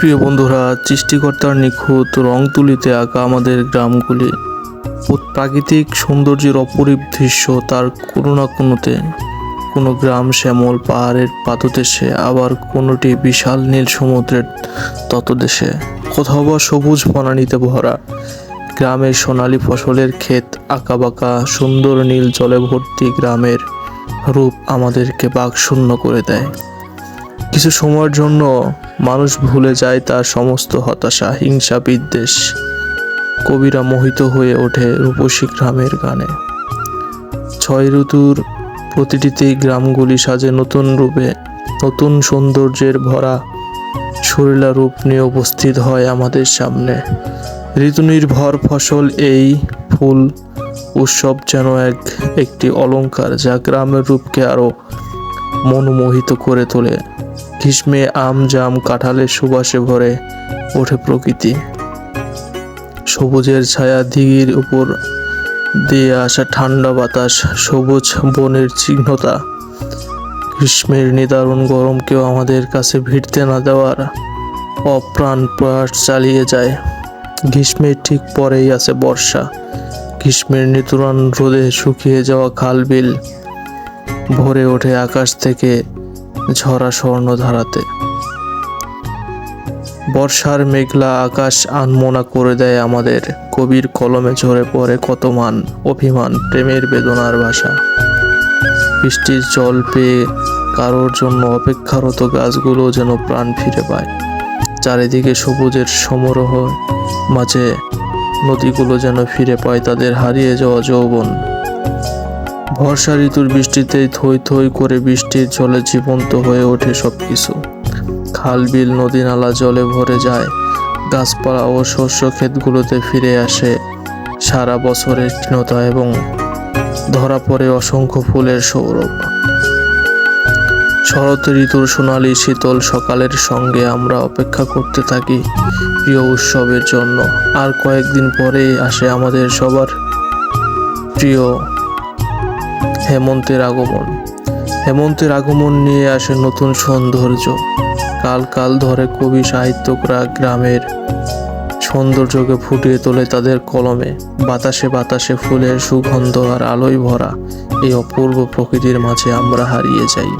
প্রিয় বন্ধুরা, সৃষ্টিকর্তার নিখুঁত রং তুলিতে আঁকা আমাদের গ্রামগুলি প্রাকৃতিক সৌন্দর্যের অপরূপ দৃশ্য। তার কোনো না কোনোতে কোনো গ্রাম শ্যামল পাহাড়ের পাদদেশে, আবার কোনোটি বিশাল নীল সমুদ্রের ততদেশে, কোথাও বা সবুজ বনানীতে ভরা। গ্রামের সোনালী ফসলের ক্ষেত, আঁকাবাঁকা সুন্দর নীল জলে ভর্তি গ্রামের রূপ আমাদেরকে বাকশূন্য করে দেয়। কিছু সময়ের জন্য মানুষ ভুলে যায় তার সমস্ত হতাশা, হিংসা, বিদ্বেষ। কবিরা মোহিত হয়ে ওঠে রূপসী গ্রামের গানে। 6 ঋতুর প্রতিটিতেই গ্রামগুলি সাজে নতুন রূপে, নতুন সৌন্দর্যের ভরা সুরেলা রূপ নিয়ে উপস্থিত হয় আমাদের সামনে। ঋতু নির্ভর ফসল, এই ফুল উৎসব যেন একটি অলংকার, যা গ্রামের রূপকে আরো মনোমোহিত করে তোলে। গ্রীষ্মে আম, জাম, কাঁঠালের সুবাসে ভরে ওঠে প্রকৃতি। সবুজের ছায়া, দিঘির উপর দিয়ে আসা ঠান্ডা বাতাস, সবুজ বনের চিহ্নতা গ্রীষ্মের নিদারুণ গরমকেও আমাদের কাছে ভিড়তে না দেওয়ার অপ্রাণ প্রয়াস চালিয়ে যায়। গ্রীষ্মের ঠিক পরেই আছে বর্ষা। গ্রীষ্মের নিতুরান রোদে শুকিয়ে যাওয়া খাল বিল ভরে ওঠে আকাশ থেকে ঝরা স্বর্ণধারাতে। বর্ষার মেঘলা আকাশ আনমনা করে দেয় আমাদের। কবির কলমে ঝরে পড়ে কত মান, অভিমান, প্রেমের বেদনার ভাষা। বৃষ্টির জল পেয়ে কারোর জন্য অপেক্ষারত গাছগুলো যেন প্রাণ ফিরে পায়। চারিদিকে সবুজের সমারোহ মাঝে নদীগুলো যেন ফিরে পায় তাদের হারিয়ে যাওয়া যৌবন। বর্ষা ঋতুর বৃষ্টিতেই থই থই করে বৃষ্টির জলে জীবন্ত হয়ে ওঠে সবকিছু। খাল, বিল, নদী, নালা জলে ভরে যায়। গাছপালা ও শস্য ক্ষেতগুলোতে ফিরে আসে সারা বছরের ক্ষীণতা এবং ধরা পড়ে অসংখ্য ফুলের সৌরভ। শরৎ ঋতুর সোনালি শীতল সকালের সঙ্গে আমরা অপেক্ষা করতে থাকি প্রিয় উৎসবের জন্য। আর কয়েকদিন পরেই আসে আমাদের সবার প্রিয় হেমন্তের আগমন। হেমন্তের আগমন নিয়ে আসে নতুন সৌন্দর্য। কাল কাল ধরে কবি সাহিত্যকরা গ্রামের সৌন্দর্যকে ফুটিয়ে তোলে তাদের কলমে। বাতাসে বাতাসে ফুলের সুগন্ধ আর আলোয় ভরা এই অপূর্ব প্রকৃতির মাঝে আমরা হারিয়ে যাই।